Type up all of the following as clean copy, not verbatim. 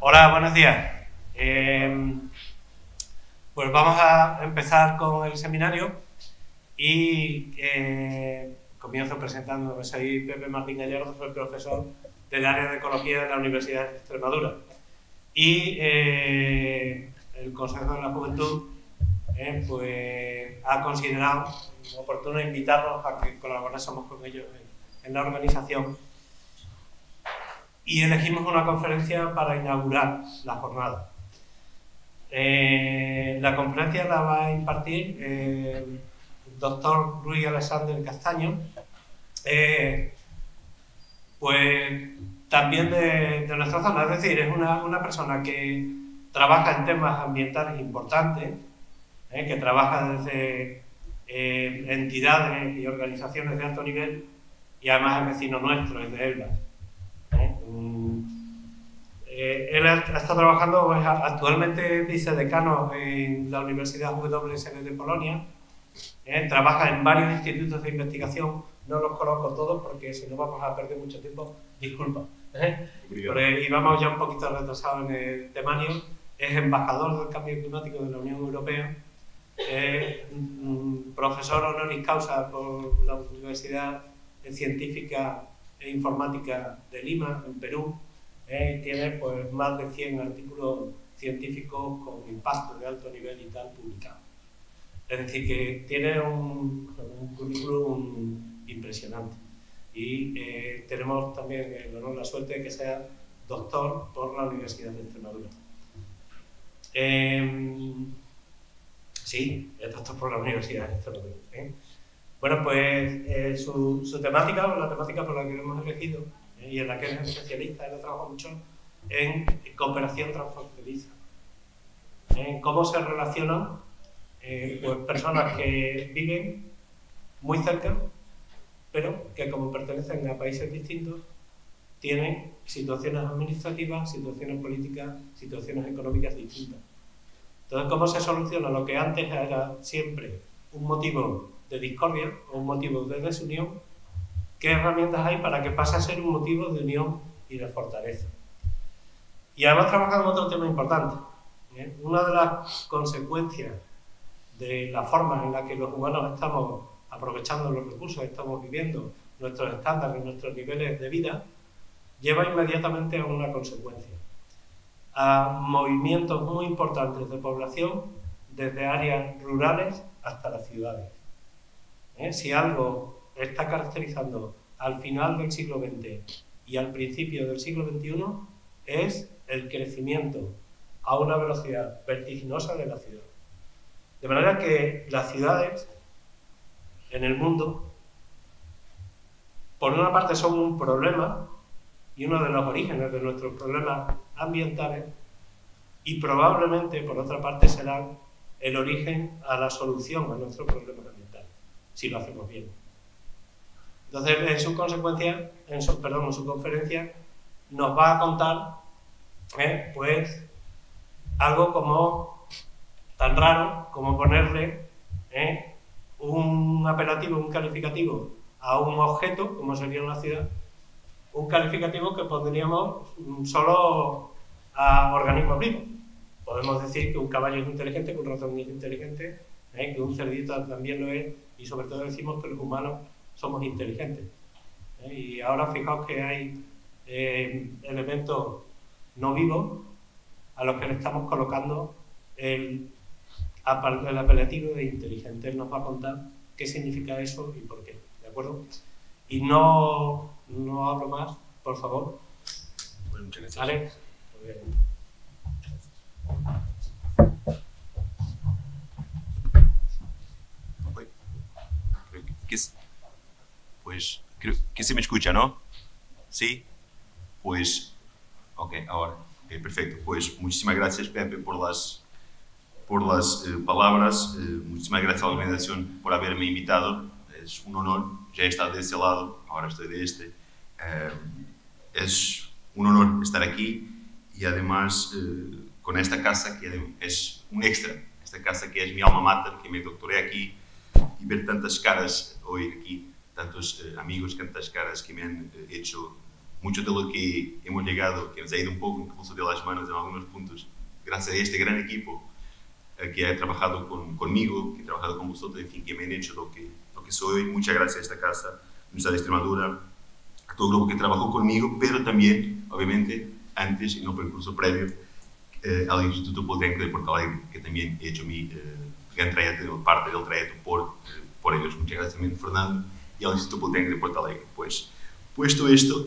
Hola, buenos días. Pues vamos a empezar con el seminario y comienzo presentándome. Soy Pepe Martín Gallardo, soy profesor del área de Ecología de la Universidad de Extremadura. Y el Consejo de la Juventud pues, ha considerado oportuno invitarnos a que colaborásemos con ellos en la organización. Y elegimos una conferencia para inaugurar la jornada. La conferencia la va a impartir el doctor Ruiz Alexander Castaño, pues también de nuestra zona, es decir, es una persona que trabaja en temas ambientales importantes, que trabaja desde entidades y organizaciones de alto nivel y además es vecino nuestro, es de Elvas. Él está trabajando, pues, actualmente vicedecano en la Universidad WSL de Polonia, trabaja en varios institutos de investigación, no los conozco todos porque si no vamos a perder mucho tiempo, disculpa. Y vamos ya un poquito retrasados en el temario, es embajador del cambio climático de la Unión Europea, profesor honoris causa por la Universidad Científica e Informática de Lima, en Perú. Tiene pues más de 100 artículos científicos con impacto de alto nivel y tal publicados. Es decir, que tiene un currículum impresionante. Y tenemos también el honor, la suerte de que sea doctor por la Universidad de Extremadura. Sí, es doctor por la Universidad de Extremadura. Bueno, pues su temática, o la temática por la que lo hemos elegido, y en la que es especialista, él trabaja mucho en cooperación transfronteriza. En cómo se relacionan pues personas que viven muy cerca, pero que como pertenecen a países distintos, tienen situaciones administrativas, situaciones políticas, situaciones económicas distintas. Entonces, ¿cómo se soluciona lo que antes era siempre un motivo de discordia o un motivo de desunión? ¿Qué herramientas hay para que pase a ser un motivo de unión y de fortaleza? Y además trabajamos en otro tema importante. Una de las consecuencias de la forma en la que los humanos estamos aprovechando los recursos, estamos viviendo nuestros estándares, nuestros niveles de vida, lleva inmediatamente a una consecuencia. A movimientos muy importantes de población desde áreas rurales hasta las ciudades. Si algo está caracterizando al final del siglo XX y al principio del siglo XXI es el crecimiento a una velocidad vertiginosa de la ciudad. De manera que las ciudades en el mundo, por una parte, son un problema y uno de los orígenes de nuestros problemas ambientales, y probablemente, por otra parte, serán el origen a la solución a nuestros problemas ambientales, si lo hacemos bien. Entonces, en su conferencia, nos va a contar pues, algo como tan raro como ponerle un apelativo, un calificativo a un objeto, como sería una ciudad, un calificativo que pondríamos solo a organismos vivos. Podemos decir que un caballo es inteligente, que un ratón es inteligente, que un cerdito también lo es, y sobre todo decimos que los humanos somos inteligentes. Y ahora fijaos que hay elementos no vivos a los que le estamos colocando el apelativo de inteligente. Él nos va a contar qué significa eso y por qué, ¿de acuerdo? Y no hablo más, por favor. Bueno, muchas gracias. ¿Vale? Creo que se me escucha, ¿no? ¿Sí? Pues, ok, ahora. Okay, perfecto. Pues muchísimas gracias, Pepe, por las palabras. Muchísimas gracias a la organización por haberme invitado. Es un honor. Ya he estado de ese lado, ahora estoy de este. Es un honor estar aquí y además con esta casa que es un extra. Esta casa que es mi alma mater, que me doctoré aquí, y ver tantas caras hoy aquí, tantos amigos, tantas caras que me han hecho mucho de lo que hemos llegado, que nos ha ido un poco incluso de las manos en algunos puntos, gracias a este gran equipo que ha trabajado conmigo, que ha trabajado con vosotros, en fin, que me han hecho lo que soy. Muchas gracias a esta casa, a la Universidad de Extremadura, a todo el grupo que trabajó conmigo, pero también, obviamente, antes, en el percurso previo, al Instituto Politécnico de Porto Alegre, que también he hecho mi gran trayecto, parte del trayecto por ellos. Muchas gracias también, Fernando, y al Instituto Politécnico de Porto Alegre. Pues, puesto esto,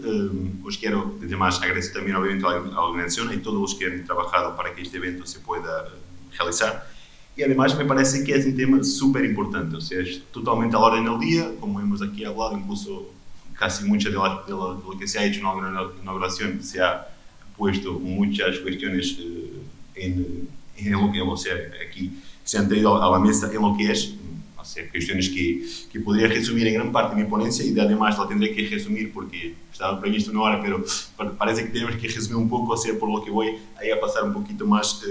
os quiero, además, agradecer también, obviamente, a la organización y a todos los que han trabajado para que este evento se pueda realizar. Y además me parece que es un tema súper importante, o sea, es totalmente a la orden del día, como hemos aquí hablado, incluso casi mucho de lo que se ha hecho en la inauguración, se ha puesto muchas cuestiones en lo que, o sea, aquí se han traído a la mesa en lo que es, o sea, cuestiones que podría resumir en gran parte de mi ponencia y además la tendré que resumir porque estaba previsto una hora, pero parece que tenemos que resumir un poco, o sea, por lo que voy ahí a pasar un poquito más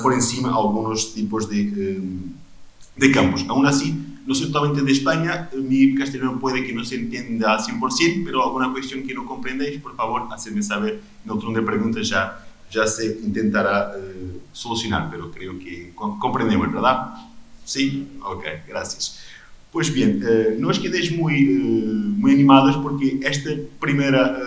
por encima algunos tipos de campos. Aún así, no soy totalmente de España, mi castellano puede que no se entienda al 100%, pero alguna cuestión que no comprendéis, por favor, hacedme saber en el turno de preguntas, ya se intentará solucionar, pero creo que comprendemos, ¿verdad? ¿Sí? Ok, gracias. Pues bien, no os quedéis muy animados porque esta primera,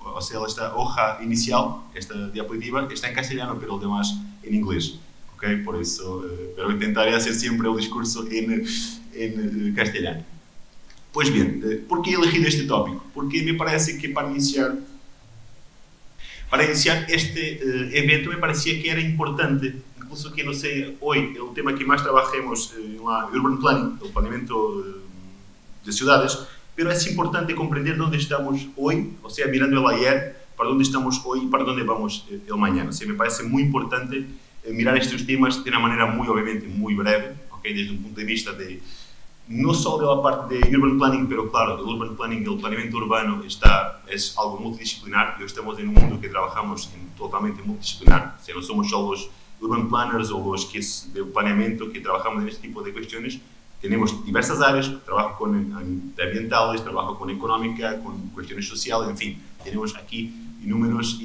o sea, esta hoja inicial, esta diapositiva, está en castellano, pero lo demás en inglés. Okay, por eso, pero intentaré hacer siempre el discurso en castellano. Pues bien, ¿por qué he elegido este tópico? Porque me parece que para iniciar este evento me parecía que era importante, incluso que no sé, hoy el tema que más trabajemos en la Urban Planning, el planeamiento de ciudades, pero es importante comprender dónde estamos hoy, o sea, mirando el ayer, para dónde estamos hoy y para dónde vamos el mañana. O sea, me parece muy importante mirar estos temas de una manera obviamente, muy breve, ¿okay? Desde un punto de vista no solo de la parte de Urban Planning, pero claro, el Urban Planning, el planeamiento urbano es algo multidisciplinar y estamos en un mundo que trabajamos totalmente multidisciplinar, o sea, no somos solo los Urban Planners o los que es de planeamiento que trabajamos en este tipo de cuestiones, tenemos diversas áreas, trabajo con ambientales, trabajo con económica, con cuestiones sociales, en fin, tenemos aquí inúmeros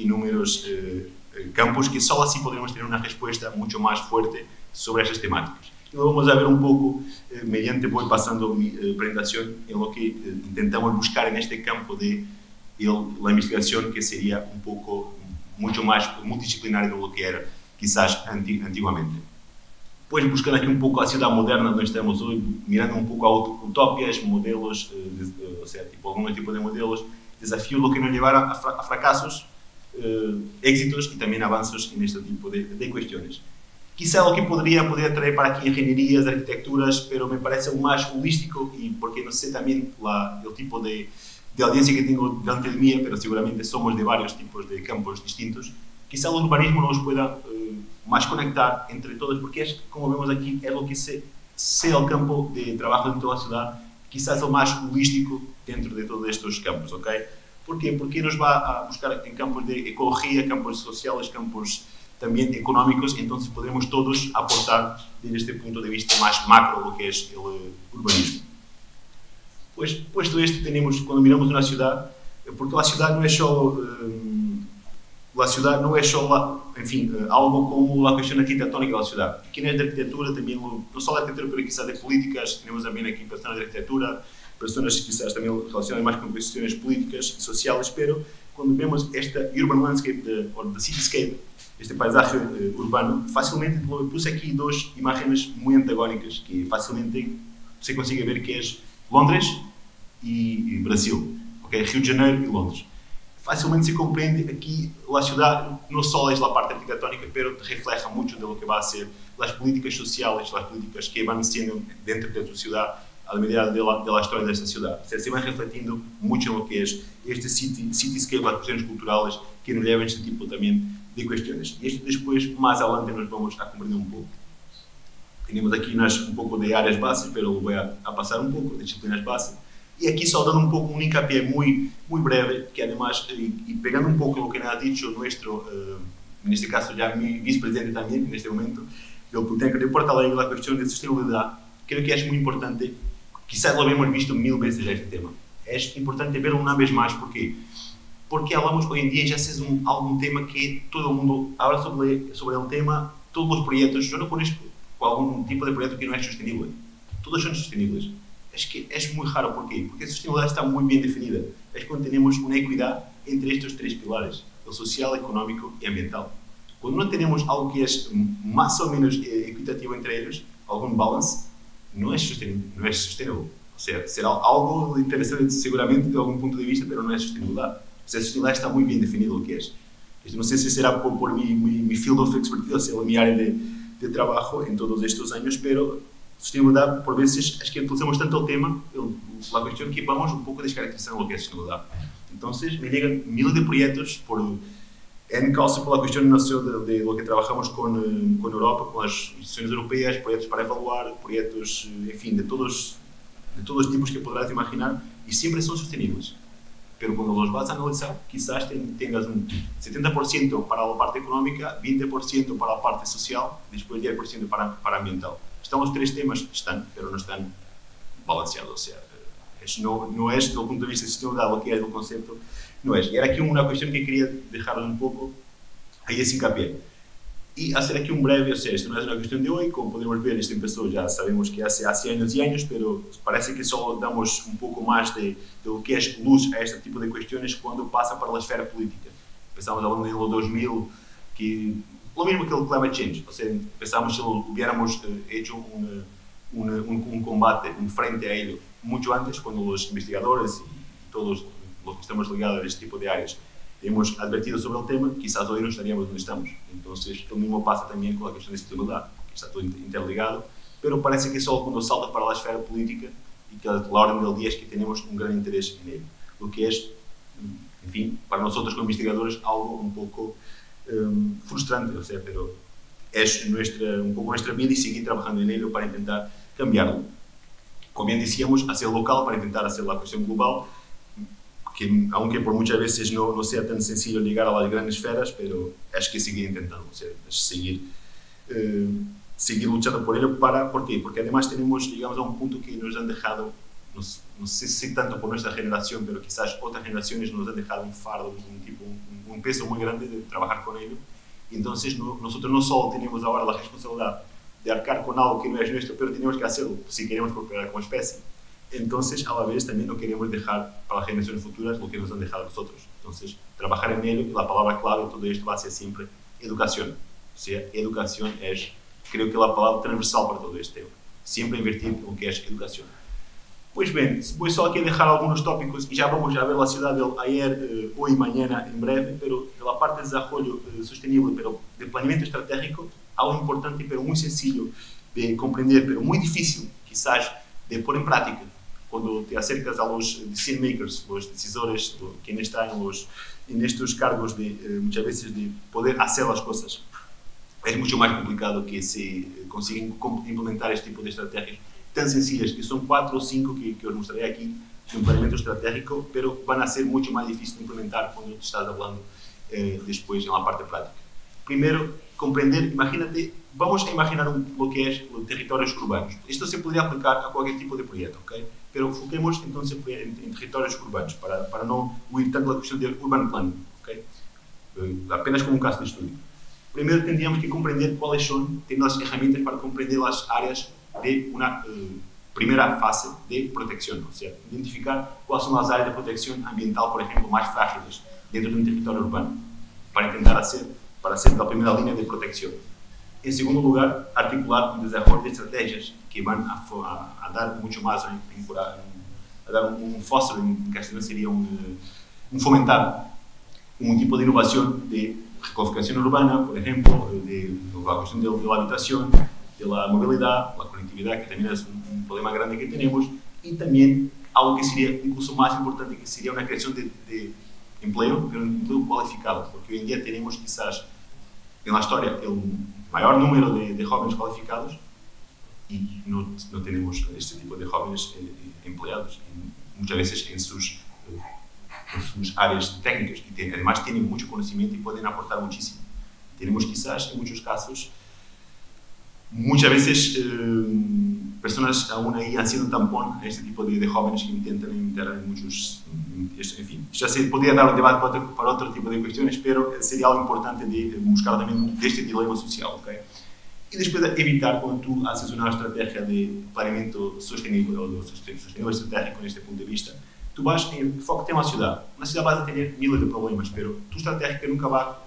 campos que solo así podremos tener una respuesta mucho más fuerte sobre esas temáticas. Y lo vamos a ver un poco, mediante voy pasando mi presentación, en lo que intentamos buscar en este campo de la investigación, que sería un poco, mucho más multidisciplinar de lo que era quizás antiguamente. Pues buscando aquí un poco la ciudad moderna donde estamos hoy, mirando un poco a utopias, modelos, o sea, algunos tipos de modelos, desafíos, lo que nos llevará a fracasos, éxitos y también avances en este tipo de cuestiones. Quizá lo que podría traer para aquí ingenierías, arquitecturas, pero me parece un más holístico y porque no sé también el tipo de audiencia que tengo delante de mí, pero seguramente somos de varios tipos de campos distintos. Quizá el urbanismo nos pueda más conectar entre todos, porque es, como vemos aquí, es lo que sea el campo de trabajo dentro de la ciudad, quizás el más holístico dentro de todos estos campos, ¿ok? ¿Por qué? Porque nos va a buscar en campos de ecología, campos sociales, campos también económicos, entonces podremos todos aportar desde este punto de vista más macro lo que es el urbanismo. Pues, puesto esto, tenemos, cuando miramos una ciudad, porque la ciudad no es solo, en fin, algo como la cuestión arquitectónica de la ciudad. Quien es de arquitectura, también, no solo de arquitectura, pero quizás de políticas, tenemos también aquí personas de arquitectura, personas quizás también relacionadas más con cuestiones políticas y sociales, pero cuando vemos esta urban landscape, o the cityscape, este paisaje urbano, fácilmente puse aquí dos imágenes muy antagónicas, que fácilmente se consigue ver que es Londres y Brasil, okay? Rio de Janeiro y Londres. Fácilmente se comprende aquí la ciudad, no solo es la parte arquitectónica, pero refleja mucho de lo que va a ser las políticas sociales, las políticas que van siendo dentro de tu ciudad, a medida de la historia de esta ciudad. O sea, se van refletiendo mucho en lo que es este cityscape, las cuestiones culturales que nos llevan a este tipo también de cuestiones. Y esto después, más adelante, nos vamos a comprender un poco. Tenemos aquí un poco de áreas bases, pero lo voy a pasar un poco, de disciplinas bases. Y aquí só dando un poco un hincapié muy breve, que además, y pegando un poco lo que nos ha dicho nuestro, en este caso ya mi vicepresidente también, en este momento, del Politécnico de Porto Alegre, la cuestión de sostenibilidad, creo que es muy importante. Quizás lo hemos visto 1000 veces este tema, es importante verlo una vez más. ¿Por qué? Porque hablamos hoy en día, ya es algún tema que todo el mundo habla sobre el tema, todos los proyectos. Yo no conozco algún tipo de proyecto que no es sostenible. Todos son sostenibles. Es que es muy raro. ¿Por qué? Porque la sostenibilidad está muy bien definida. Es cuando tenemos una equidad entre estos tres pilares, el social, económico y ambiental. Cuando no tenemos algo que es más o menos equitativo entre ellos, algún balance, no es sostenible. O sea, será algo interesante seguramente de algún punto de vista, pero no es sostenibilidad. O sea, a sostenibilidad está muy bien definido lo que es. Esto no sé si será por mi field of expertise, o sea, mi área de trabajo en todos estos años, pero sostenibilidad, por veces, es que utilizamos tanto el tema, la cuestión que vamos un poco descaracterizando lo que es sostenibilidad. Entonces, me llegan miles de proyectos en causa por la cuestión nacional de lo que trabajamos con Europa, con las instituciones europeas, proyectos para evaluar, proyectos, en fin, de todos los tipos que podrás imaginar, y siempre son sostenibles. Pero cuando los vas a analizar, quizás tengas un 70% para la parte económica, 20% para la parte social, después 10% para ambiental. Están los tres temas, pero no están balanceados. O sea, no es, desde el punto de vista de sostenibilidad, lo que es el concepto, no es. Y era aquí una cuestión que quería dejaros un poco, ahí es hincapié. Y hacer aquí un breve, o sea, esto no es una cuestión de hoy, como podemos ver, esto empezó, ya sabemos que hace años y años, pero parece que solo damos un poco más de lo que es luz a este tipo de cuestiones cuando pasa para la esfera política. Empezamos hablando en el 2000, que lo mismo que el climate change, o sea, pensamos si hubiéramos hecho un combate, un frente a ello, mucho antes, cuando los investigadores y todos los que estamos ligados a este tipo de áreas hemos advertido sobre el tema, quizás hoy no estaríamos donde estamos. Entonces, lo mismo pasa también con la cuestión de sostenibilidad, que está todo interligado, pero parece que solo cuando salta para la esfera política y que la orden del día es que tenemos un gran interés en ello. Lo que es, en fin, para nosotros como investigadores, algo un poco frustrante, o sea, pero es un poco nuestra vida y seguir trabajando en ello para intentar cambiarlo. Como bien decíamos, hacer local para intentar hacer la cuestión global, que aunque por muchas veces no sea tan sencillo llegar a las grandes esferas, pero es que seguir intentando, o sea, es seguir luchando por ello. ¿Por qué? Porque además llegamos a un punto que nos han dejado, no sé si tanto por nuestra generación, pero quizás otras generaciones nos han dejado un fardo, un peso muy grande de trabajar con ello. Y entonces nosotros no solo tenemos ahora la responsabilidad de arcar con algo que no es nuestro, pero tenemos que hacerlo si queremos cooperar como especie. Entonces, a la vez, también no queremos dejar para las generaciones futuras lo que nos han dejado a nosotros. Entonces, trabajar en ello, y la palabra clave de todo esto va a ser siempre educación. O sea, educación es, creo que la palabra transversal para todo este tema. Siempre invertir en lo que es educación. Pues bien, voy solo aquí a dejar algunos tópicos y ya vamos a ver la ciudad de ayer, hoy y mañana en breve, pero de la parte de desarrollo sostenible, pero de planeamiento estratégico, algo importante pero muy sencillo de comprender, pero muy difícil quizás de pôr en práctica. Cuando te acercas a los decision makers, los decisores, quienes están en estos cargos muchas veces de poder hacer las cosas, es mucho más complicado que se consiguen implementar este tipo de estrategias tan sencillas, que son 4 o 5 que os mostraré aquí, de un planeamiento estratégico, pero van a ser mucho más difíciles de implementar cuando te estás hablando después en la parte práctica. Primero, comprender, vamos a imaginar lo que es los territorios urbanos. Esto se podría aplicar a cualquier tipo de proyecto, ¿ok? Pero enfoquemos entonces en territorios urbanos, para no huir tanto la cuestión del urban planning, ¿ok? Apenas como un caso de estudio. Primero tendríamos que comprender cuáles son, tener las herramientas para comprender las áreas de una primera fase de protección, o sea, identificar cuáles son las áreas de protección ambiental, por ejemplo, más frágiles dentro de un territorio urbano, para intentar hacer la primera línea de protección. En segundo lugar, articular un desarrollo de estrategias que van a dar mucho más, a dar un foster, en castellano sería un fomentar un tipo de innovación de recualificación urbana, por ejemplo, de la cuestión de la habitación, de la movilidad, la conectividad, que también es un problema grande que tenemos, y también algo que sería incluso más importante, que sería una creación de empleo, pero un empleo cualificado, porque hoy en día tenemos quizás en la historia el mayor número de jóvenes cualificados y no tenemos este tipo de jóvenes empleados, muchas veces en sus áreas técnicas, y además tienen mucho conocimiento y pueden aportar muchísimo. Tenemos quizás en muchos casos muchas veces personas aún ahí han sido un tampón a este tipo de jóvenes que intentan entrar en muchos, en fin, ya se podría dar un debate para otro tipo de cuestiones, pero sería algo importante de buscar también este dilema social, ¿ok? Y después de evitar, cuando tú haces una estrategia de planeamiento sostenible o sostenible estratégico en este punto de vista, tú vas en foco en una ciudad vas a tener miles de problemas, pero tu estrategia nunca va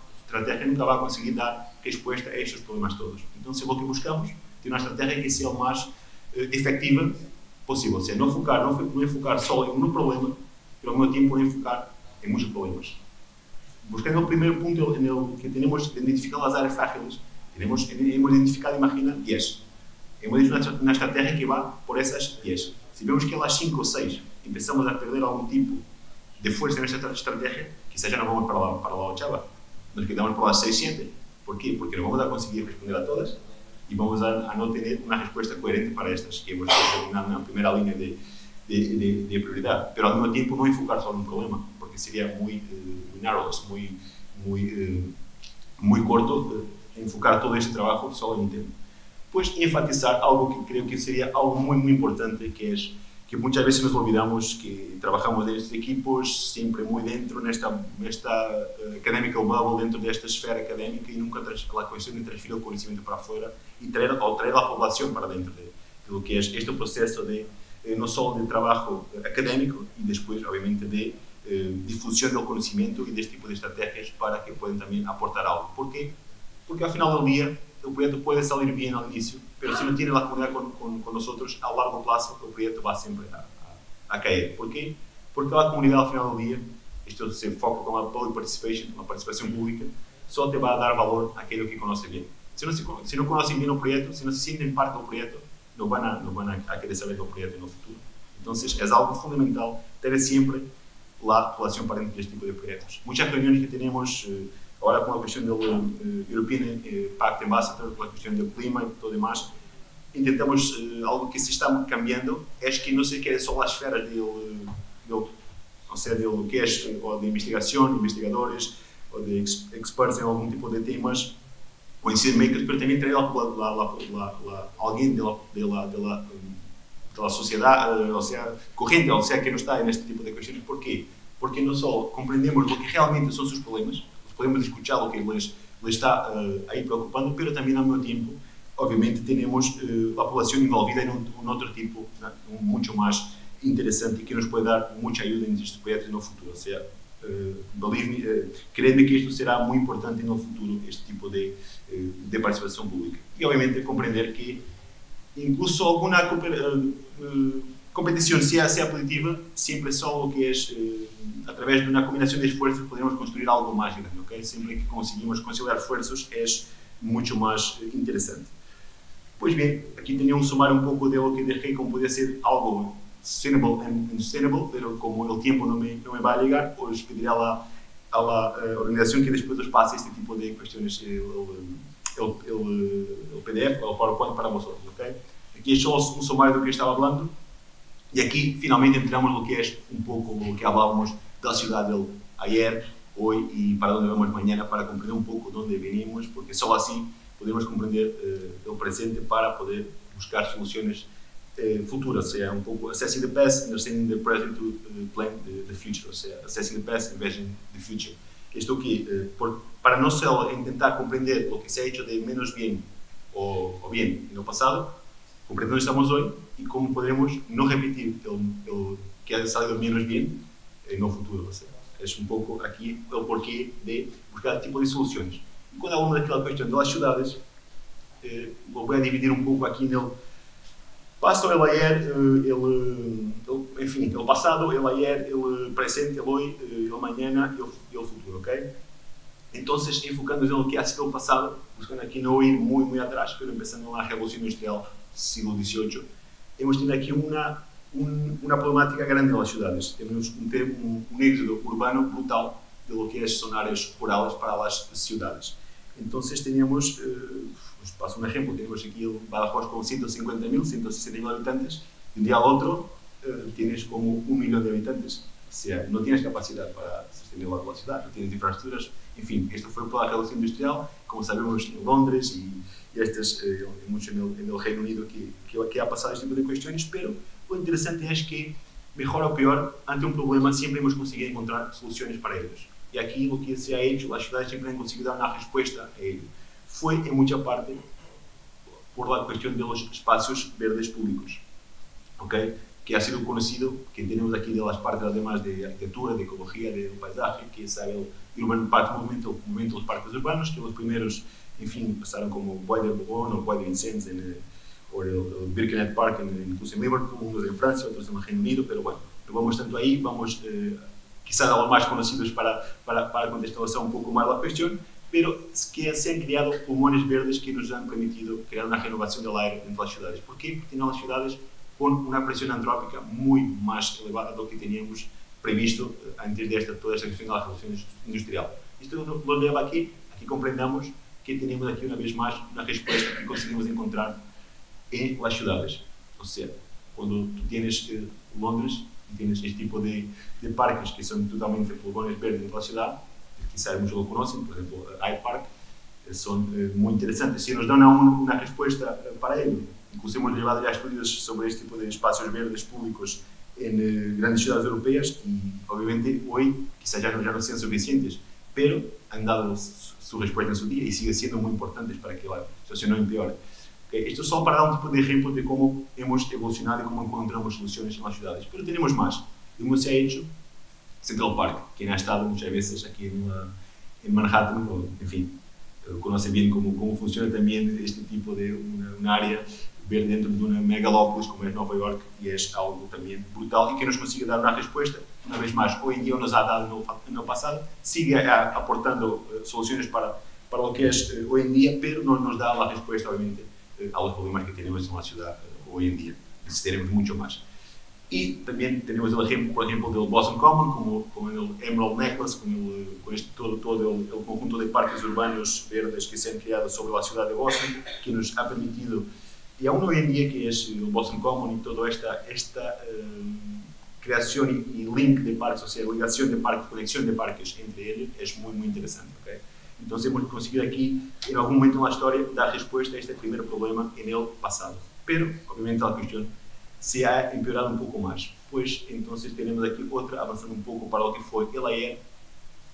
a conseguir dar respuesta a estos problemas todos. Entonces, lo que buscamos es una estrategia que sea lo más efectiva posible, o sea, no enfocar solo en un problema, pero al mismo tiempo no enfocar en muchos problemas. Buscando el primer punto en el que tenemos identificado las áreas frágiles, hemos identificado, imagina, 10. Hemos hecho una estrategia que va por esas 10. Si vemos que a las 5 o 6 empezamos a perder algún tipo de fuerza en esta estrategia, quizás ya no vamos para la 8, nos quedamos para las 6, 7. ¿Por qué? Porque no vamos a conseguir responder a todas y vamos a no tener una respuesta coherente para estas que hemos determinado en la primera línea de prioridad. Pero al mismo tiempo no enfocar solo en un problema, porque sería muy narrow, muy corto enfocar todo ese trabajo solo en un tema. Pues enfatizar algo que creo que sería algo muy, muy importante, que es que muchas veces nos olvidamos que trabajamos en estos equipos siempre muy dentro nesta academical bubble, dentro desta esfera académica, e nunca la cuestión de transferir el conocimiento para afuera y traer a la población para dentro de lo que es este proceso de no solo de trabajo académico y después obviamente de difusión del conocimiento y de este tipo de estrategias para que puedan también aportar algo. ¿Por qué? Porque al final del día el proyecto puede salir bien al inicio, pero si no tiene la comunidad con nosotros, a largo plazo el proyecto va siempre a caer. ¿Por qué? Porque la comunidad al final del día, esto se enfoca con la public participation, con la participación pública, solo te va a dar valor a aquello que conoce bien. Si no conocen bien el proyecto, si no se sienten parte del proyecto, no van a querer saber del proyecto en el futuro. Entonces es algo fundamental tener siempre la población para dentro de este tipo de proyectos. Muchas reuniones que tenemos ahora con la cuestión del European Pact Ambassador, con la cuestión del clima y todo demás, intentamos algo que se está cambiando, es que no se quede solo las esferas de lo que es o de investigación, investigadores, o de experts en algún tipo de temas, o decision makers, pero también traer alguien de la sociedad, o sea, corriente, o sea, que no está en este tipo de cuestiones. ¿Por qué? Porque no solo comprendemos lo que realmente son sus problemas, podemos escuchar lo que les está ahí preocupando, pero también al mismo tiempo, obviamente, tenemos la población envolvida en un otro tipo, mucho más interesante, que nos puede dar mucha ayuda en estos proyectos en el futuro. O sea, créeme que esto será muy importante en el futuro, este tipo de participación pública. Y obviamente comprender que incluso alguna competición sea positiva, siempre solo que es a través de una combinación de esfuerzos podemos construir algo más grande, ¿ok? Siempre que conseguimos conciliar esfuerzos es mucho más interesante. Pues bien, aquí tenía un sumario un poco de lo que dejé como podía ser algo sustainable, pero como el tiempo no me va a llegar, os pediré a la organización que después os pase este tipo de cuestiones, el PDF o el PowerPoint para vosotros, ¿ok? Aquí es solo un sumario do que estaba hablando y aquí finalmente entramos en lo que es un poco lo que hablábamos de la ciudad del ayer, hoy y para dónde vamos mañana, para comprender un poco dónde venimos, porque solo así podemos comprender el presente para poder buscar soluciones futuras, o sea, un poco assessing the past, understanding the present to plan the future, o sea, assessing the past, envisioning the future. Esto que, para no solo intentar comprender lo que se ha hecho de menos bien o bien en el pasado, comprender dónde estamos hoy y cómo podremos no repetir el que ha salido menos bien en el futuro. O sea, es un poco aquí el porqué de buscar tipo de soluciones. Y cuando hablamos daquela cuestión de las ciudades, lo voy a dividir un poco aquí en el paso, el ayer, enfim, el pasado, el ayer, el presente, el hoy, el mañana y el futuro, ¿ok? Entonces, enfocándonos en lo que ha sido el pasado, buscando aquí no ir muy, muy atrás, pero empezando en la Revolución Industrial, siglo XVIII, hemos tenido aquí una problemática grande en las ciudades. Tenemos un éxodo urbano brutal de lo que son áreas rurales para las ciudades. Entonces teníamos, os paso un ejemplo, tenemos aquí el Badajoz con 150.000, 160.000 habitantes, de un día al otro tienes como 1 millón de habitantes. O sea, no tienes capacidad para sostener depende lá da cidade, não tienes infraestruturas, enfim, esto fue por la revolución industrial, como sabemos en Londres y mucho en el Reino Unido que ha pasado este tipo de cuestiones, pero lo interesante es que, mejor o peor, ante un problema siempre hemos conseguido encontrar soluciones para ellos. Y aquí lo que se ha hecho, las ciudades siempre han conseguido dar una respuesta a ello. Fue en mucha parte por la cuestión de los espacios verdes públicos, ¿okay? Que ha sido conocido, que tenemos aquí de las partes además de arquitectura, de ecología, de paisaje, que es el Urban Park Movement, el movimiento de los parques urbanos, que los primeros, en fin, pasaron como Bois de Boulogne o Bois de Vincennes o el Birkenhead Park, incluso en Liverpool, unos en Francia, otros en el Reino Unido, pero bueno, no vamos tanto ahí, vamos quizás a los más conocidos para contextualizar un poco más la cuestión, pero es que se han creado pulmones verdes que nos han permitido crear una renovación del aire entre las ciudades. ¿Por qué? Porque tenemos ciudades con una presión antrópica muy más elevada de lo que teníamos previsto antes de toda esta cuestión de la revolución industrial. Esto nos lleva aquí comprendamos que tenemos aquí una vez más una respuesta que conseguimos encontrar en las ciudades. O sea, cuando tú tienes Londres y tienes este tipo de parques que son totalmente pulmones verdes de la ciudad, quizás muchos lo conocen, por ejemplo, Hyde Park, son muy interesantes. Si nos dan una respuesta para ello, incluso hemos llevado ya estudios sobre este tipo de espacios verdes públicos en grandes ciudades europeas y obviamente hoy quizás ya no sean suficientes, pero han dado su respuesta en su día y siguen siendo muy importantes para que la situación no empeore. Okay, esto es solo para dar un tipo de ejemplo de cómo hemos evolucionado y cómo encontramos soluciones en las ciudades, pero tenemos más. Como se ha hecho, Central Park, quien ha estado muchas veces aquí en Manhattan, o, en fin, conoce bien cómo funciona también este tipo de una área verde dentro de una megalópolis como es Nueva York, y es algo también brutal y que nos consigue dar una respuesta. Una vez más, hoy en día nos ha dado en el pasado, sigue aportando soluciones para lo que es hoy en día, pero no nos da la respuesta, obviamente, a los problemas que tenemos en la ciudad hoy en día. Necesitaremos mucho más. Y también tenemos el ejemplo, por ejemplo, del Boston Common, como el Emerald Necklace, con todo el conjunto de parques urbanos verdes que se han creado sobre la ciudad de Boston, que nos ha permitido, y aún hoy en día, que es el Boston Common y toda esta creación y link de parques, o sea, ligación de parques, conexión de parques entre ellos, es muy, muy interesante. ¿Okay? Entonces hemos conseguido aquí, en algún momento en la historia, dar respuesta a este primer problema en el pasado. Pero, obviamente, la cuestión se ha empeorado un poco más. Pues entonces tenemos aquí otra, avanzando un poco para lo que fue el ayer,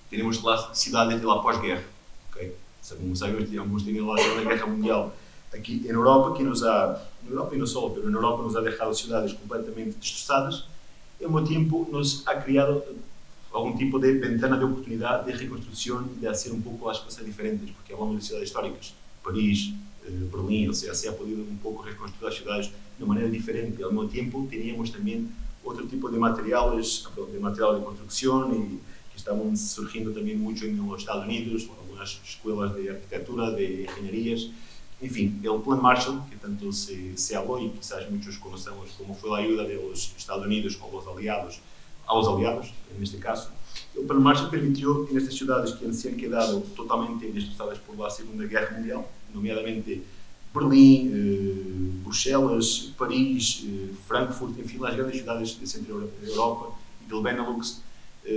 tenemos las ciudades de la posguerra. ¿Okay? Como sabemos, hemos tenido la Segunda Guerra Mundial aquí en Europa, en Europa y no solo, pero en Europa nos ha dejado ciudades completamente destrozadas. Y al mismo tiempo nos ha creado algún tipo de ventana de oportunidad de reconstrucción y de hacer un poco las cosas diferentes, porque hablamos de ciudades históricas, París, Berlín, o sea, se ha podido un poco reconstruir las ciudades de manera diferente. Al mismo tiempo teníamos también otro tipo de materiales de construcción y que estaban surgiendo también mucho en los Estados Unidos, algunas escuelas de arquitectura, de ingenierías. En fin, el Plan Marshall, que tanto se habló y quizás muchos conocemos como fue la ayuda de los Estados Unidos a los aliados, en este caso. El Plan Marshall permitió en estas ciudades que se han quedado totalmente destrozadas por la Segunda Guerra Mundial, nomeadamente Berlim, Bruselas, París, Frankfurt, en fin, las grandes ciudades de Centro Europa y del Benelux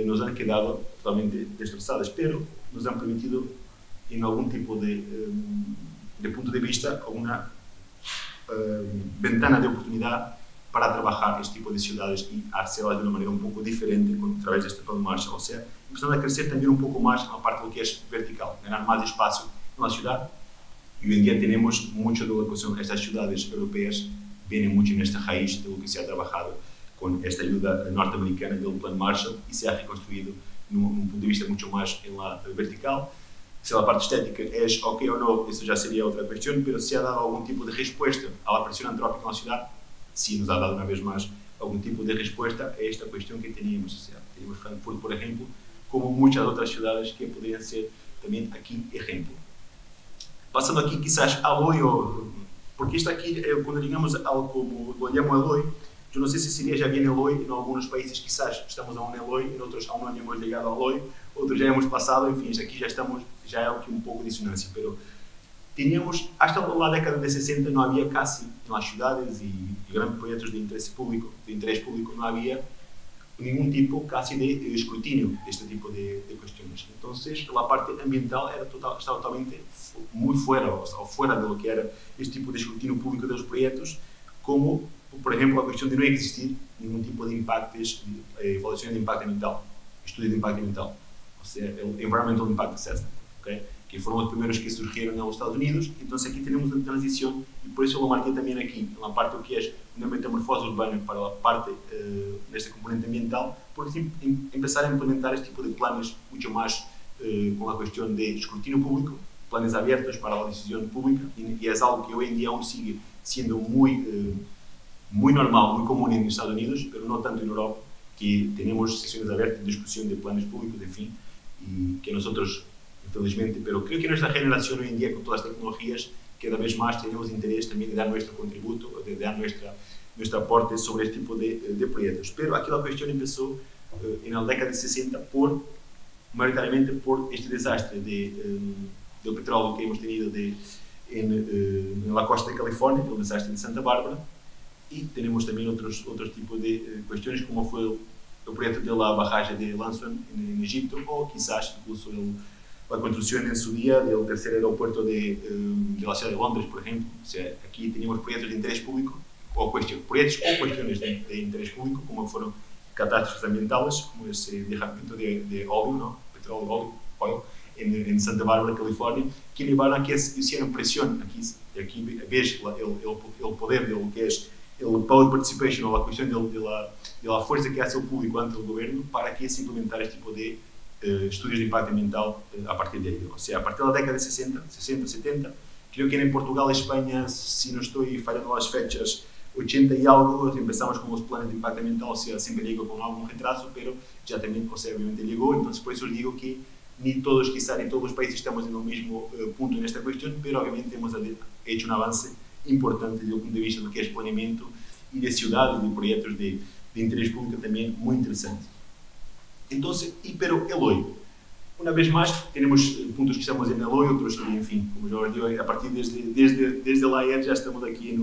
nos han quedado totalmente destrozadas, pero nos han permitido, en algún tipo de punto de vista, una ventana de oportunidad para trabajar este tipo de ciudades y hacerlas de una manera un poco diferente a través de este Plan Marshall. O sea, empezando a crecer también un poco más en la parte de lo que es vertical, ganar más espacio en la ciudad. Y hoy en día tenemos mucho de lo que son estas ciudades europeas, vienen mucho en esta raíz de lo que se ha trabajado con esta ayuda norteamericana del Plan Marshall y se ha reconstruido en un punto de vista mucho más en la vertical. Si la parte estética es ok o no, eso ya sería otra cuestión, pero si ha dado algún tipo de respuesta a la presión antrópica en la ciudad, sí nos ha dado una vez más algún tipo de respuesta a esta cuestión que teníamos. O sea, tenemos Frankfurt, por ejemplo, como muchas otras ciudades que podrían ser también aquí ejemplo. Pasando aquí quizás al hoy, porque esto aquí, cuando digamos algo como lo llamo el hoy, yo no sé si sería ya bien el hoy, en algunos países quizás estamos aún en el hoy, en otros aún no hemos llegado al hoy, otros ya hemos pasado, en fin, aquí ya hay un poco de disonancia, pero teníamos, hasta la década de 60 no había casi en las ciudades y grandes proyectos de interés público, no había ningún tipo casi de escrutinio de este tipo de cuestiones. Entonces, la parte ambiental estaba totalmente muy fuera, o fuera de lo que era este tipo de escrutinio público de los proyectos, como, por ejemplo, la cuestión de no existir ningún tipo de impactos, evaluación de impacto ambiental, estudio de impacto ambiental, o sea, el Environmental Impact Assessment, ¿okay? Que fueron los primeros que surgieron en los Estados Unidos. Entonces aquí tenemos una transición, y por eso lo marqué también aquí, en la parte que es una metamorfose urbana para la parte de este componente ambiental, porque empezar a implementar este tipo de planes mucho más con la cuestión de escrutinio público, planes abiertos para la decisión pública, y es algo que hoy en día aún sigue siendo muy normal, muy común en Estados Unidos, pero no tanto en Europa, que tenemos sesiones abiertas de discusión de planes públicos, en fin, y que nosotros, infelizmente, pero creo que nuestra generación hoy en día, con todas las tecnologías, cada vez más tenemos interés también de dar nuestro contributo, de dar nuestro aporte sobre este tipo de proyectos. Pero aquí la cuestión empezó en la década de 60 mayoritariamente por este desastre del petróleo que hemos tenido en la costa de California, el desastre de Santa Bárbara, y tenemos también otros tipos de cuestiones, como fue el proyecto de la barragem de Lanson en Egipto, o quizás incluso la construcción en su día del tercer aeropuerto de la ciudad de Londres, por ejemplo. O sea, aquí teníamos proyectos de interés público, proyectos o cuestiones de interés público, como fueron catástrofes ambientales, como ese derramamiento de óleo, ¿no? Petróleo, óleo, en Santa Bárbara, Califórnia, que levaron a que hicieran presión. Aquí ves el poder de lo que es el public participation, o la cuestión de la fuerza que hace el público ante el gobierno, para que se implementar este tipo de estudios de impacto ambiental a partir de ahí. O sea, a partir de la década de 60, 70, creo que en Portugal y España, si no estoy fallando las fechas, 80 y algo, empezamos con los planes de impacto ambiental, o sea, siempre llegó con algún retraso, pero ya también, o sea, obviamente llegó. Entonces, por eso os digo que ni todos los países estamos en el mismo punto en esta cuestión, pero obviamente hemos hecho un avance importante desde el punto de vista de lo que es planeamiento y de ciudades, de proyectos de interés público también muy interesante. Entonces, pero el hoy, una vez más, tenemos puntos que estamos en el hoy, otros que, en fin, como ya os digo, a partir desde la ayer ya estamos aquí en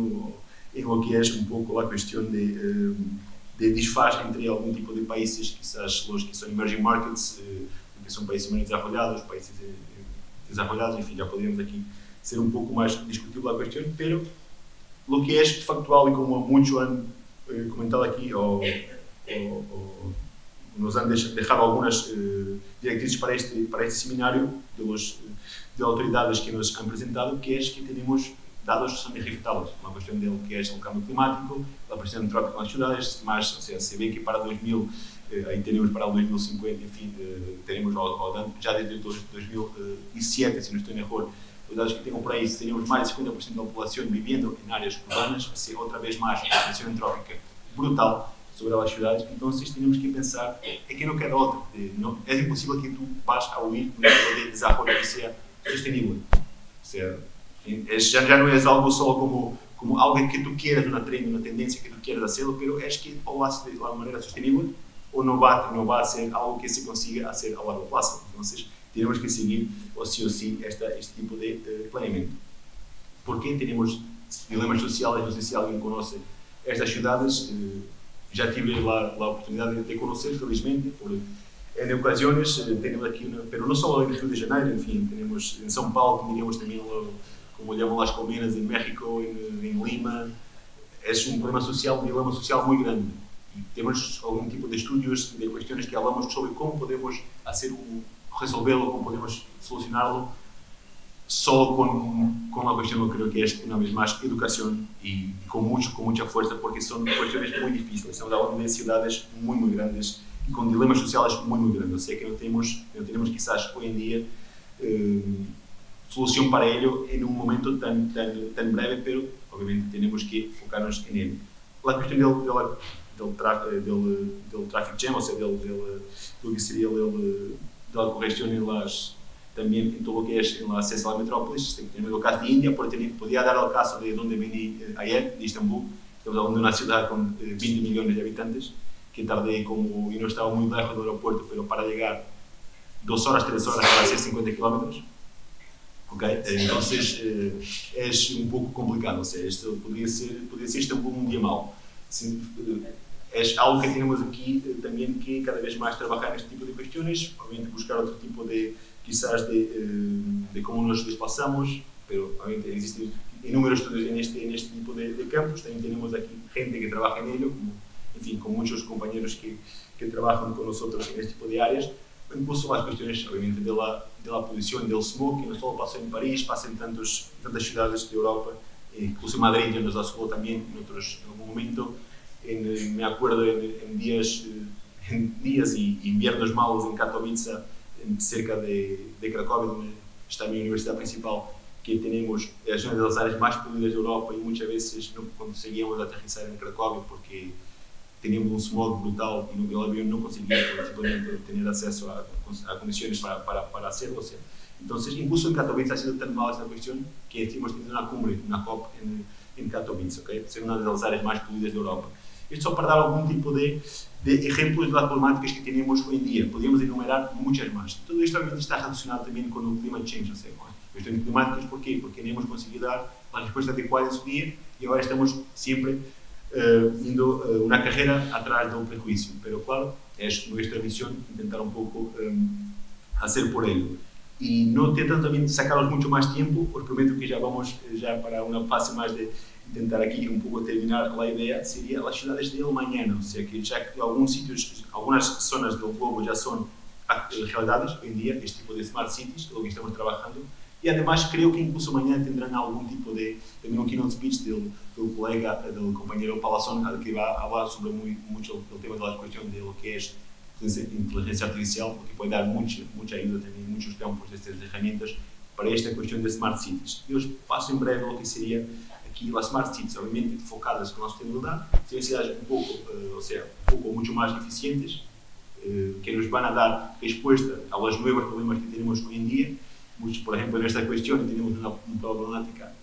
lo que es un poco la cuestión de desfase entre algún tipo de países, quizás los que son emerging markets, que son países menos desarrollados, países desarrollados, enfim, já podemos aqui ser um pouco mais discutível a questão, pero lo que é factual, e como muitos han comentado aqui, ou nos han dejado algumas diretrizes para este seminário de autoridades que nos han apresentado, que é que temos dados que são irrefutables, uma questão de que é o cambio climático, a pressão antrópica nas cidades, mas se vê que para 2000, aí teremos para o 2050, enfim, teremos já desde 2007, se não estou em erro, os dados que tenham por aí, teríamos mais de 50% da população vivendo em áreas urbanas, ou seja, outra vez mais, uma pressão antrópica brutal sobre as cidades. Então, temos que pensar, é que não queda outra, é impossível que tu vás a huir de um tipo de desenvolvimento que seja sustentável. O seja, já não é algo só como algo que tu quieras, uma trend, uma tendência que tu quieras hacerlo, pero es que ou lo haces de uma maneira sustentável ou não vai ser algo que se consiga hacer a largo plazo. Entonces, tenemos que seguir, o sí, este tipo de planeamiento. Porque tenemos dilemas sociales, no sé si alguien conoce estas ciudades, ya tuve la oportunidad de conocer, felizmente, en ocasiones tenemos aquí, pero no solo en Río de Janeiro, en fin, tenemos en São Paulo, tendríamos también, como llaman las colmenas, en México, en Lima. Es un problema social, un dilema social muy grande. Y tenemos algún tipo de estudios, de cuestiones que hablamos sobre cómo podemos resolverlo, cómo podemos solucionarlo, solo con la cuestión, creo que es una vez más educación y con mucha fuerza, porque son cuestiones muy difíciles. Estamos hablando de ciudades muy grandes y con dilemas sociales muy grandes. O sea que no tenemos quizás hoy en día solución para ello en un momento tan breve, pero obviamente tenemos que enfocarnos en ello. La cuestión del traffic jam, o sea, del que sería de la congestión también en todo lo que es en el acceso a la metrópolis. Tenemos el caso de India, podría dar el caso de donde vení ayer, de Istambul. Estamos hablando de una ciudad con 20 millones de habitantes, que tardé y no estaba muy lejos del aeropuerto, pero para llegar 2 horas, 3 horas para hacer 50 kilómetros. Okay? Entonces es un poco complicado. O sea, esto podría ser Istambul un día malo. es algo que tenemos aquí también que cada vez más trabajar en este tipo de cuestiones, obviamente buscar otro tipo de, quizás de cómo nos desplazamos, pero obviamente existen inúmeros estudios en este tipo de campos, también tenemos aquí gente que trabaja en ello, como, en fin, con muchos compañeros que trabajan con nosotros en este tipo de áreas, incluso las cuestiones obviamente de la polución del smog, que no solo pasa en París, pasa en tantas ciudades de Europa, incluso en Madrid ya nos la subo también en algún momento. Me acuerdo en días y inviernos malos en Katowice, cerca de Cracóvia, donde está mi universidad principal, que tenemos es una de las áreas más poluidas de Europa y muchas veces no conseguíamos aterrizar en Cracóvia porque teníamos un smog brutal y el avión no conseguía simplemente tener acceso a condiciones para hacerlo. O sea, entonces, incluso en Katowice ha sido tan mala esta cuestión que hemos tenido una cumbre, una COP en Katowice, ¿okay? Ser una de las áreas más poluidas de Europa. Esto só para dar algum tipo de ejemplos das problemáticas que temos hoje em dia. Podíamos enumerar muitas mais. Tudo isto obviamente está relacionado também com o climate change, ou seja, com as questões climáticas. Porquê? Porque não hemos conseguido dar a resposta adequada em seu dia e agora estamos sempre indo uma carreira atrás do prejuízo. Pero claro, é nossa missão tentar um pouco fazer por ello. E não tentando também sacarlos muito mais tempo, os prometo que já vamos para uma fase mais de tentar aqui um pouco terminar a ideia, seria as cidades de mañana, ou seja, que já que alguns sítios, algumas zonas do globo já são realidades hoje em dia, este tipo de smart cities, que é o que estamos trabalhando, e además creio que incluso amanhã terão algum tipo de também um keynote speech do colega, do companheiro Palazón, que vai falar sobre muito o tema da questão de lo que é inteligência artificial, porque pode dar muita ajuda também em muitos campos destas ferramentas para esta questão de smart cities. Eu passo em breve o que seria aqui as smart cities, obviamente focadas com a sustentabilidade, seriam cidades ou seja, muito mais eficientes, que nos vão dar resposta aos novos problemas que temos hoje em dia. Muitos, por exemplo, nesta questão temos uma problemática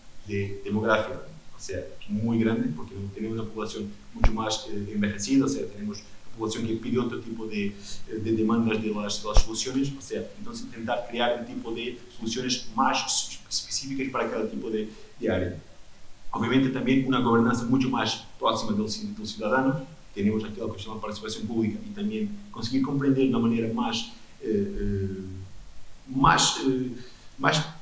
demográfica, ou seja, muito grande, porque temos uma população muito mais envelhecida, ou seja, temos população que pide outro tipo de demandas das soluções, ou seja, então tentar criar um tipo de soluções mais específicas para cada tipo de área. Obviamente também uma governança muito mais próxima do cidadão, temos aquela questão da participação pública e também conseguir compreender de uma maneira mais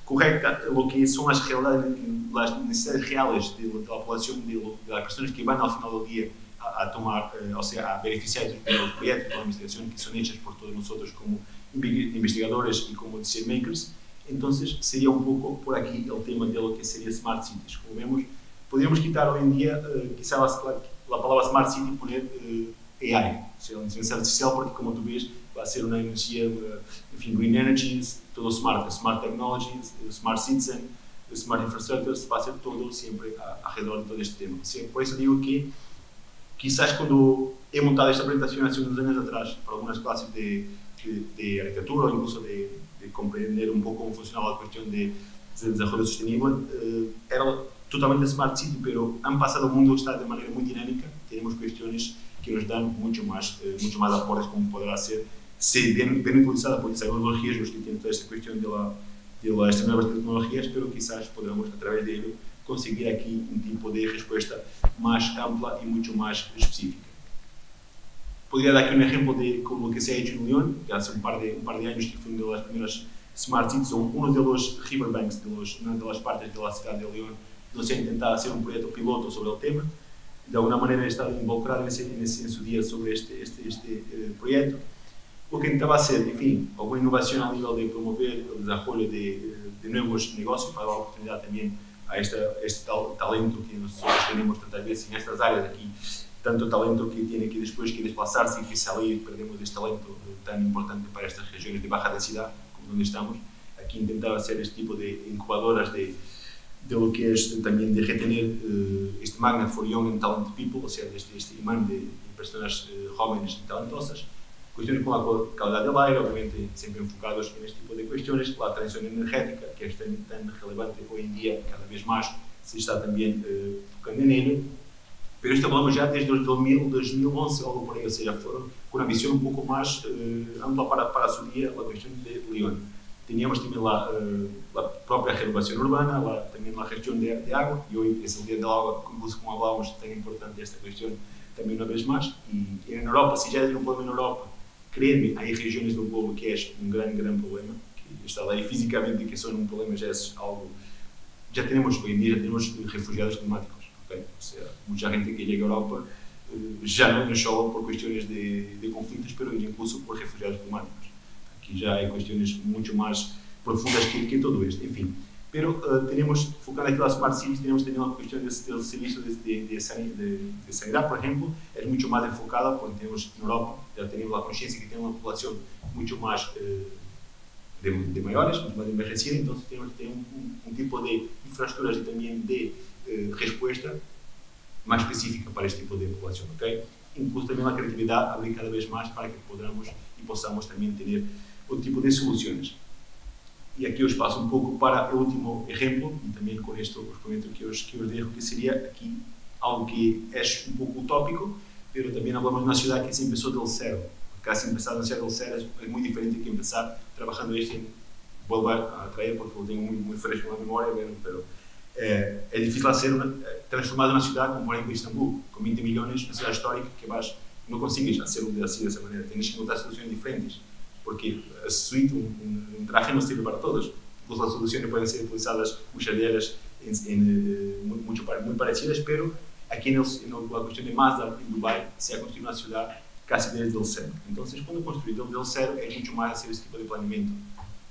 correta o que são as realidades, as necessidades reais da população, das pessoas que vão ao final do dia a tomar, ou seja, a beneficiar dos projetos da administração que são hechos por todos nós como investigadores e como decision makers. Então seria um pouco por aqui o tema de lo que seria smart cities. Como vemos, podríamos quitar hoje em dia quizás a palavra smart city e poner AI, ou seja, a inteligência artificial, porque como tu vês vai ser uma energia, enfim, green energies, todo smart technologies, smart citizen, smart infrastructures, vai ser todo sempre ao redor de todo este tema. Por isso digo que quizás quando he montado esta apresentação há uns anos atrás para algumas classes de arquitetura ou incluso de compreender um pouco como funcionava a questão de desenvolvimento sustentável, era totalmente smart city, pero han pasado o mundo está de maneira muito dinâmica, temos questões que nos dão muito mais aportes como poderá ser se bem utilizada, porque sabemos os riscos que tem toda esta questão de estas novas tecnologias, pero quizás poderemos através de ello conseguir aqui um tipo de resposta mais ampla e muito mais específica. Poderia dar aqui um exemplo de como que se ha hecho en Lyon, que hace un par de años que fue una de las primeras smart cities, o uno de los riverbanks, una de las partes de la ciudad de Lyon, donde se ha intentado hacer un proyecto piloto sobre el tema. De alguna manera he estado involucrado en su día sobre este proyecto. Lo que intentaba hacer, en fin, alguna innovación a nivel de promover el desarrollo de nuevos negocios, para dar oportunidad también a este talento que nosotros tenemos tantas veces en estas áreas aquí, tanto talento que tiene que después que desplazarse y que salir, perdemos este talento tan importante para estas regiones de baja densidad, como donde estamos. Aquí intentar hacer este tipo de incubadoras de lo que es también de retener este magnet for young and talented people, o sea, este imán de personas jóvenes y talentosas. Cuestiones como la calidad del aire, obviamente siempre enfocados en este tipo de cuestiones, la transición energética, que es tan relevante hoy en día, cada vez más se está también enfocando en ello. Pero esto hablamos ya desde el 2011 o algo por ahí, o sea, fueron con una visión un poco más ampla para su día, la cuestión de Lyon. Teníamos también la propia renovación urbana, también la gestión de agua, y hoy es el día del agua, incluso como hablábamos, tan importante esta cuestión también una vez más. Y en Europa, si ya hay un problema en Europa, créeme, hay regiones del globo que es un gran problema, que está ahí físicamente, que son un problema, ya es algo... Ya tenemos, hoy en día, ya tenemos refugiados climáticos, ¿okay? O sea, mucha gente que llega a Europa ya no solo por cuestiones de conflictos, pero incluso por refugiados climáticos. Aquí ya hay cuestiones mucho más profundas que todo esto, en fin. Pero tenemos, focando aquí en las Smart Cities, tenemos también la cuestión del servicio de sanidad, por ejemplo, es mucho más enfocada, porque tenemos en Europa, ya tenemos la conciencia que tenemos una población mucho más de mayores, mucho más envejecida, entonces tenemos que tener un tipo de infraestructuras y también de respuesta más específica para este tipo de población, ¿ok? Incluso también la creatividad abrir cada vez más para que podamos y possamos también tener otro tipo de soluciones. Y aquí os paso un poco para el último ejemplo, y también con esto os comento que os dejo, que sería aquí algo que es un poco utópico, pero también hablamos de una ciudad que se empezó del cero. Casi empezar a del cero es muy diferente que empezar trabajando esto en volver a traer, porque lo tengo muy fresco en la memoria, pero es difícil hacer transformar una ciudad como por ejemplo Istambul, con 20 millones, una ciudad histórica que no consigues hacerlo así de esa manera, tienes que encontrar soluciones diferentes, porque a suite, un traje no sirve para todos, incluso las soluciones pueden ser utilizadas, muchas de ellas muy parecidas, pero aquí en la cuestión de Mazda, en Dubái, se ha construido una ciudad casi desde el cero. Entonces, cuando construir desde el cero, es mucho más hacer este tipo de planeamiento.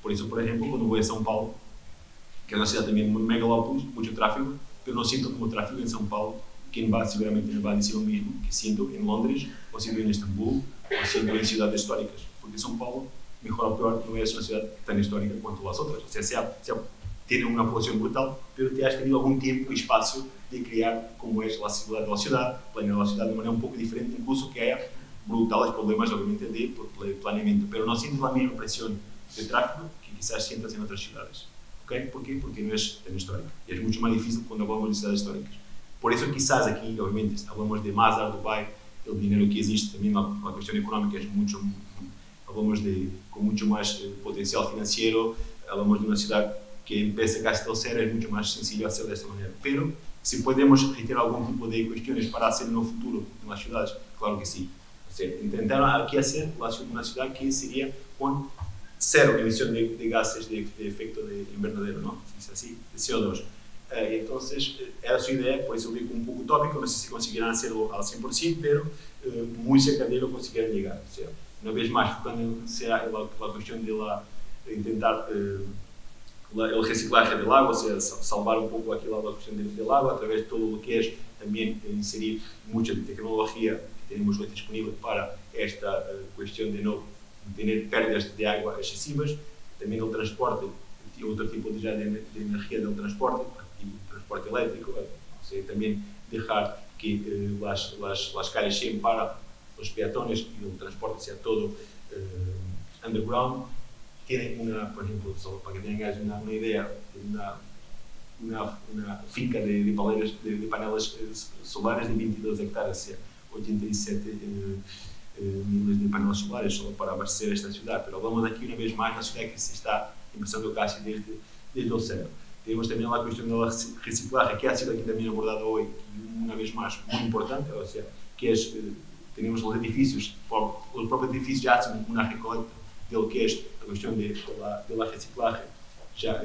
Por eso, por ejemplo, cuando voy a São Paulo, que es una ciudad también muy megalópolis, mucho tráfico, pero no siento como tráfico en São Paulo, quien va seguramente me va a decir lo mismo que siento en Londres, o siento en Estambul, o siento en ciudades históricas, porque São Paulo, mejor o peor, no es una ciudad tan histórica cuanto las otras. O sea, tiene una población brutal, pero te has tenido algún tiempo y espacio de crear como es la seguridad de la ciudad, planear la ciudad de manera un poco diferente, incluso que haya brutales problemas, obviamente, de planeamiento, pero no sientes la misma presión de tráfico que quizás sientas en otras ciudades. ¿Okay? ¿Por qué? Porque no es tan histórica. Y es mucho más difícil cuando hablamos de ciudades históricas. Por eso quizás aquí, obviamente, hablamos de Mazda, Dubai, el dinero que existe, también la cuestión económica es mucho, hablamos con mucho más potencial financiero, hablamos de una ciudad que empieza casi del cero, es mucho más sencillo hacerlo de esta manera. Pero si podemos retirar algún tipo de cuestiones para hacer en el futuro en las ciudades, claro que sí. O sea, intentar aquí hacer una ciudad que sería con cero emisión de gases de efecto de invernadero, ¿no? Es así, de CO2. Entonces, era su idea, por eso digo un poco utópico, no sé si conseguirán hacerlo al 100%, pero muy cerca de lo conseguirán llegar. O sea, una vez más, focando sea la cuestión de intentar el reciclaje del agua, o sea, salvar un poco aquí la cuestión del agua, a través de todo lo que es también inserir mucha tecnología que tenemos hoy disponible para esta cuestión de no tener pérdidas de agua excesivas, también el transporte, otro tipo de energía del transporte, y transporte eléctrico, o sea, también dejar que las calles sean para los peatones y el transporte sea todo underground. Tiene por ejemplo, solo para que tengáis una idea, una finca de paneles solares de 22 hectáreas, o sea, 87 miles de paneles solares solo para abastecer esta ciudad, pero hablamos aquí una vez más de una ciudad que se está empezando casi desde el cero. Tenemos también la cuestión del reciclaje, que ha sido aquí también abordado hoy, y una vez más muy importante, o sea, que es, tenemos los edificios, los propios edificios ya hacen una recolecta de lo que es la cuestión de la reciclaje ya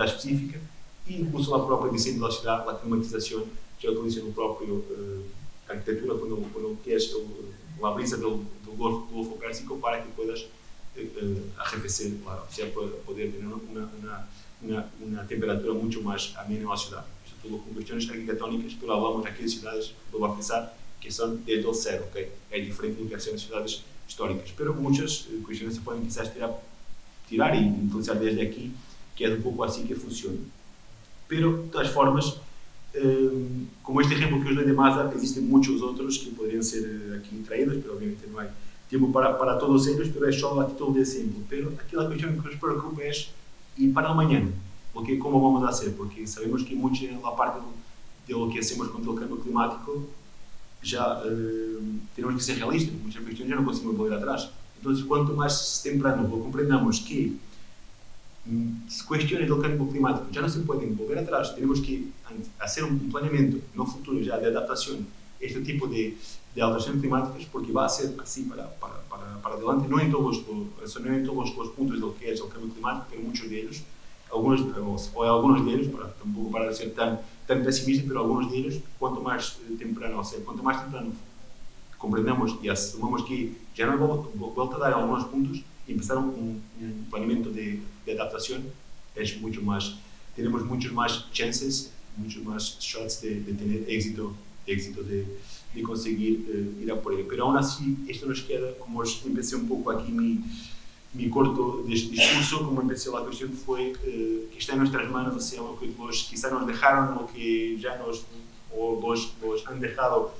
específica, e incluso la propia diseño de la ciudad, la climatización, ya utiliza el propio arquitectura con lo que es la brisa del Golfo Pérsico para que puedas arrefecer, claro, o sea, poder tener una temperatura mucho más amena en la ciudad. Esto todo con cuestiones arquitectónicas, pero hablamos aquí de ciudades, lo voy a pensar, que son desde el cero, ¿okay? Es diferente de lo que hacen ciudades históricas, pero muchas cuestiones se pueden quizás tirar y utilizar desde aquí, que es un poco así que funciona. Pero, de todas formas, como este ejemplo que os doy de Mazda, existen muchos otros que podrían ser aquí traídos, pero obviamente no hay tiempo para todos ellos, pero es solo a título de ejemplo. Pero aquí la cuestión que nos preocupa es, ¿y para el mañana? Porque, ¿cómo vamos a hacer? Porque sabemos que mucha la parte de lo que hacemos contra el cambio climático ya tenemos que ser realistas, muchas cuestiones ya no conseguimos volver atrás. Entonces, cuanto más temprano lo comprendamos que cuestiones del cambio climático ya no se pueden volver atrás, tenemos que hacer un planeamiento no futuro ya de adaptación a este tipo de de alteraciones climáticas, porque va a ser así para adelante, no en todos los puntos de lo que es el cambio climático, pero muchos de ellos, algunos de ellos, tampoco para ser tan pesimista, pero algunos de ellos, cuanto más temprano comprendamos y asumamos que ya no hay vuelta a dar algunos puntos y empezar un planeamiento de adaptación, es mucho más, tenemos muchos más chances, muchos más shots de tener éxito de conseguir ir a por ello. Pero aún así, esto nos queda, como empecé un poco aquí mi corto discurso, como empecé la cuestión fue que está en nuestras manos, o sea, lo que quizá nos dejaron, lo que ya los han dejado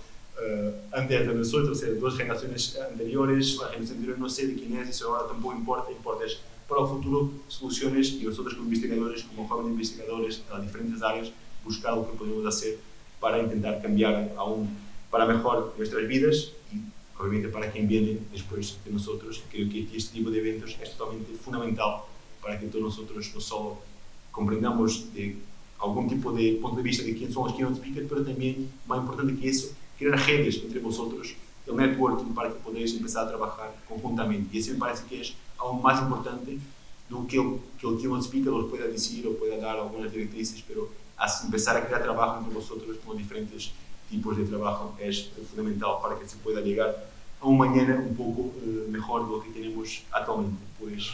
antes de nosotros, o sea, 2 generaciones anteriores, la generación anterior no sé de quién es, eso ahora tampoco importa es para el futuro soluciones y nosotros como investigadores, como jóvenes investigadores de las diferentes áreas, buscar lo que podemos hacer para intentar cambiar aún para mejor nuestras vidas y obviamente para quien viene después de nosotros. Creo que este tipo de eventos es totalmente fundamental para que todos nosotros no solo comprendamos de algún tipo de punto de vista de quién son los keynote speakers, pero también, más importante que eso, crear redes entre vosotros, el networking para que podáis empezar a trabajar conjuntamente. Y eso me parece que es aún más importante do que el keynote speaker os pueda decir o pueda dar algunas directrices, pero empezar a crear trabajo entre vosotros con diferentes tipos de trabajo es fundamental para que se pueda llegar a un mañana un poco mejor de lo que tenemos actualmente. Pues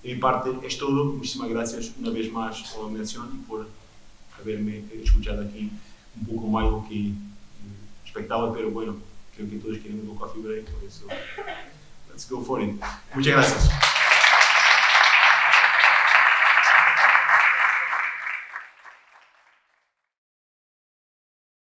de mi parte es todo. Muchísimas gracias una vez más por la mención y por haberme escuchado aquí un poco más lo que expectaba, pero bueno, creo que todos queremos un coffee break, por eso let's go for it. Muchas gracias.